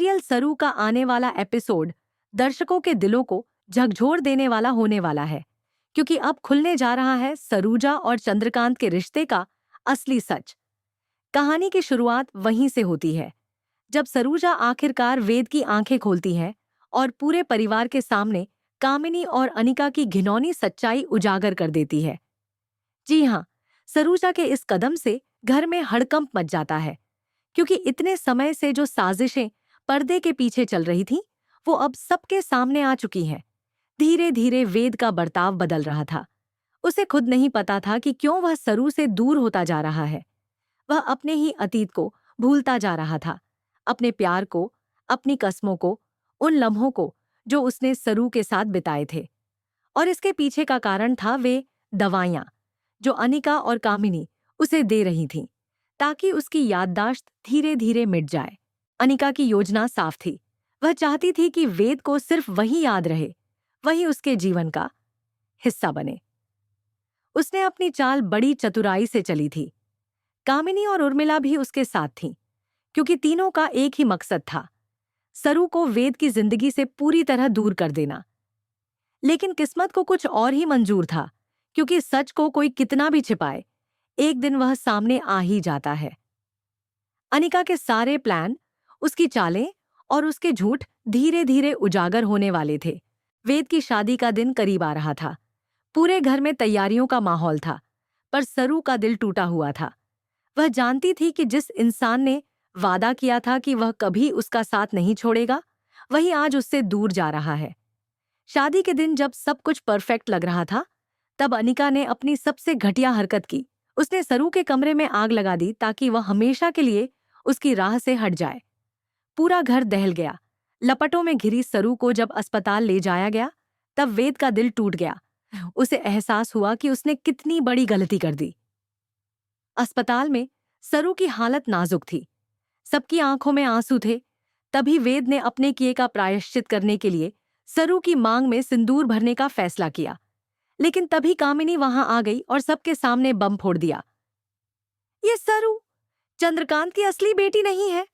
Serial सरू का आने वाला एपिसोड दर्शकों के दिलों को झकझोर देने वाला होने वाला है, क्योंकि अब खुलने जा रहा है सरूजा और चंद्रकांत के रिश्ते का असली सच। कहानी की शुरुआत वहीं से होती है, जब सरूजा आखिरकार वेद की आंखें खोलती है और पूरे परिवार के सामने कामिनी और अनिका की घिनौनी सच्चाई उजागर कर देती है। जी हाँ, सरूजा के इस कदम से घर में हड़कंप मच जाता है, क्योंकि इतने समय से जो साजिशें पर्दे के पीछे चल रही थीं, वो अब सबके सामने आ चुकी हैं। धीरे धीरे वेद का बर्ताव बदल रहा था। उसे खुद नहीं पता था कि क्यों वह सरू से दूर होता जा रहा है। वह अपने ही अतीत को भूलता जा रहा था, अपने प्यार को, अपनी कस्मों को, उन लम्हों को जो उसने सरू के साथ बिताए थे। और इसके पीछे का कारण था वे दवाइयाँ जो अनिका और कामिनी उसे दे रही थीं, ताकि उसकी याददाश्त धीरे धीरे मिट जाए। अनिका की योजना साफ थी। वह चाहती थी कि वेद को सिर्फ वही याद रहे, वही उसके जीवन का हिस्सा बने। उसने अपनी चाल बड़ी चतुराई से चली थी। कामिनी और उर्मिला भी उसके साथ थीं, क्योंकि तीनों का एक ही मकसद था, सरू को वेद की जिंदगी से पूरी तरह दूर कर देना। लेकिन किस्मत को कुछ और ही मंजूर था, क्योंकि सच को कोई कितना भी छिपाए, एक दिन वह सामने आ ही जाता है। अनिका के सारे प्लान, उसकी चालें और उसके झूठ धीरे धीरे उजागर होने वाले थे। वेद की शादी का दिन करीब आ रहा था। पूरे घर में तैयारियों का माहौल था, पर सरू का दिल टूटा हुआ था। वह जानती थी कि जिस इंसान ने वादा किया था कि वह कभी उसका साथ नहीं छोड़ेगा, वही आज उससे दूर जा रहा है। शादी के दिन जब सब कुछ परफेक्ट लग रहा था, तब अनिका ने अपनी सबसे घटिया हरकत की। उसने सरू के कमरे में आग लगा दी ताकि वह हमेशा के लिए उसकी राह से हट जाए। पूरा घर दहल गया। लपटों में घिरी सरू को जब अस्पताल ले जाया गया, तब वेद का दिल टूट गया। उसे एहसास हुआ कि उसने कितनी बड़ी गलती कर दी। अस्पताल में सरू की हालत नाजुक थी। सबकी आंखों में आंसू थे। तभी वेद ने अपने किए का प्रायश्चित करने के लिए सरू की मांग में सिंदूर भरने का फैसला किया। लेकिन तभी कामिनी वहां आ गई और सबके सामने बम फोड़ दिया। ये सरू चंद्रकांत की असली बेटी नहीं है,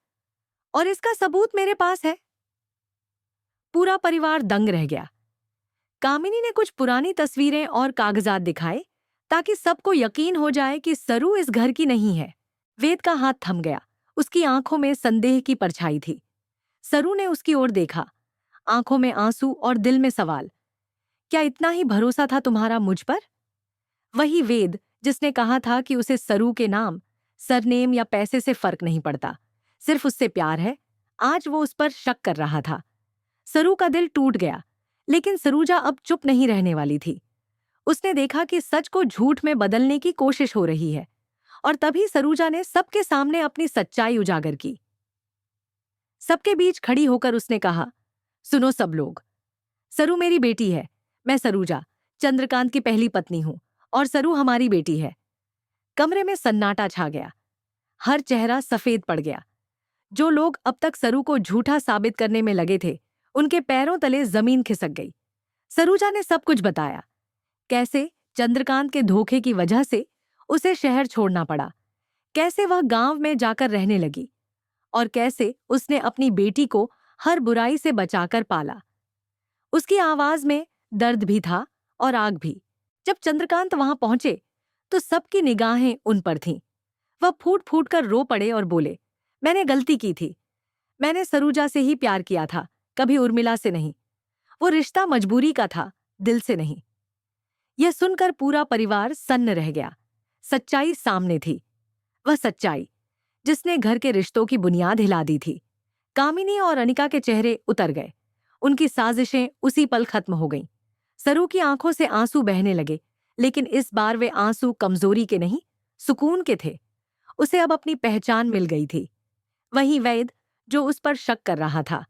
और इसका सबूत मेरे पास है। पूरा परिवार दंग रह गया। कामिनी ने कुछ पुरानी तस्वीरें और कागजात दिखाए, ताकि सबको यकीन हो जाए कि सरू इस घर की नहीं है। वेद का हाथ थम गया। उसकी आंखों में संदेह की परछाई थी। सरू ने उसकी ओर देखा, आंखों में आंसू और दिल में सवाल। क्या इतना ही भरोसा था तुम्हारा मुझ पर? वही वेद जिसने कहा था कि उसे सरू के नाम, सरनेम या पैसे से फर्क नहीं पड़ता, सिर्फ उससे प्यार है। आज वो उस पर शक कर रहा था। सरू का दिल टूट गया, लेकिन सरूजा अब चुप नहीं रहने वाली थी। उसने देखा कि सच को झूठ में बदलने की कोशिश हो रही है, और तभी सरूजा ने सबके सामने अपनी सच्चाई उजागर की। सबके बीच खड़ी होकर उसने कहा, सुनो सब लोग, सरू मेरी बेटी है। मैं सरूजा, चंद्रकांत की पहली पत्नी हूं, और सरू हमारी बेटी है। कमरे में सन्नाटा छा गया। हर चेहरा सफेद पड़ गया। जो लोग अब तक सरू को झूठा साबित करने में लगे थे, उनके पैरों तले जमीन खिसक गई। सरूजा ने सब कुछ बताया, कैसे चंद्रकांत के धोखे की वजह से उसे शहर छोड़ना पड़ा, कैसे वह गांव में जाकर रहने लगी, और कैसे उसने अपनी बेटी को हर बुराई से बचाकर पाला। उसकी आवाज में दर्द भी था और आग भी। जब चंद्रकांत वहां पहुंचे, तो सबकी निगाहें उन पर थीं। वह फूट फूट कर रो पड़े और बोले, मैंने गलती की थी। मैंने सरूजा से ही प्यार किया था, कभी उर्मिला से नहीं। वो रिश्ता मजबूरी का था, दिल से नहीं। यह सुनकर पूरा परिवार सन्न रह गया। सच्चाई सामने थी, वह सच्चाई जिसने घर के रिश्तों की बुनियाद हिला दी थी। कामिनी और अनिका के चेहरे उतर गए। उनकी साजिशें उसी पल खत्म हो गईं। सरू की आंखों से आंसू बहने लगे, लेकिन इस बार वे आंसू कमजोरी के नहीं, सुकून के थे। उसे अब अपनी पहचान मिल गई थी। वही वैद जो उस पर शक कर रहा था,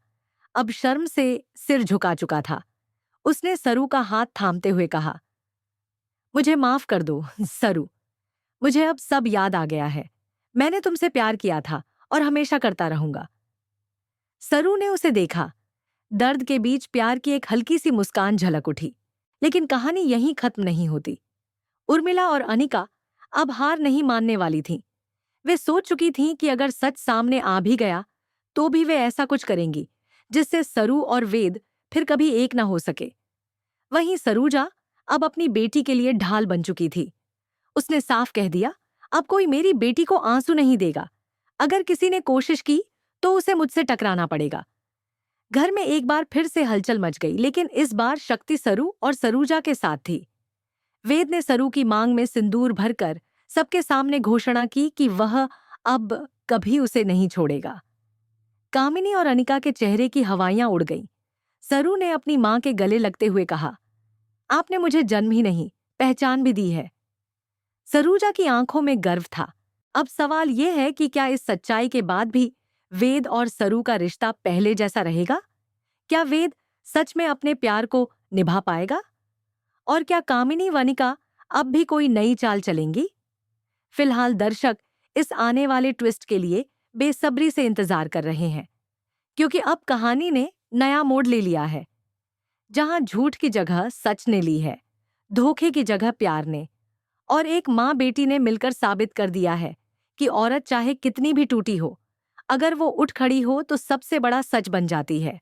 अब शर्म से सिर झुका चुका था। उसने सरू का हाथ थामते हुए कहा, मुझे माफ कर दो सरू, मुझे अब सब याद आ गया है। मैंने तुमसे प्यार किया था और हमेशा करता रहूंगा। सरू ने उसे देखा। दर्द के बीच प्यार की एक हल्की सी मुस्कान झलक उठी। लेकिन कहानी यहीं खत्म नहीं होती। उर्मिला और अनिका अब हार नहीं मानने वाली थीं। वे सोच चुकी थीं कि अगर सच सामने आ भी गया, तो भी वे ऐसा कुछ करेंगी जिससे सरू और वेद फिर कभी एक ना हो सके। वहीं सरूजा अब अपनी बेटी के लिए ढाल बन चुकी थी। उसने साफ कह दिया, अब कोई मेरी बेटी को आंसू नहीं देगा। अगर किसी ने कोशिश की तो उसे मुझसे टकराना पड़ेगा। घर में एक बार फिर से हलचल मच गई, लेकिन इस बार शक्ति सरू और सरूजा के साथ थी। वेद ने सरू की मांग में सिंदूर भरकर सबके सामने घोषणा की कि वह अब कभी उसे नहीं छोड़ेगा। कामिनी और अनिका के चेहरे की हवाइयां उड़ गईं। सरू ने अपनी मां के गले लगते हुए कहा, आपने मुझे जन्म ही नहीं, पहचान भी दी है। सरूजा की आंखों में गर्व था। अब सवाल यह है कि क्या इस सच्चाई के बाद भी वेद और सरू का रिश्ता पहले जैसा रहेगा? क्या वेद सच में अपने प्यार को निभा पाएगा? और क्या कामिनी वनिका अब भी कोई नई चाल चलेंगी? फिलहाल दर्शक इस आने वाले ट्विस्ट के लिए बेसब्री से इंतजार कर रहे हैं, क्योंकि अब कहानी ने नया मोड़ ले लिया है। जहां झूठ की जगह सच ने ली है, धोखे की जगह प्यार ने, और एक माँ बेटी ने मिलकर साबित कर दिया है कि औरत चाहे कितनी भी टूटी हो, अगर वो उठ खड़ी हो तो सबसे बड़ा सच बन जाती है।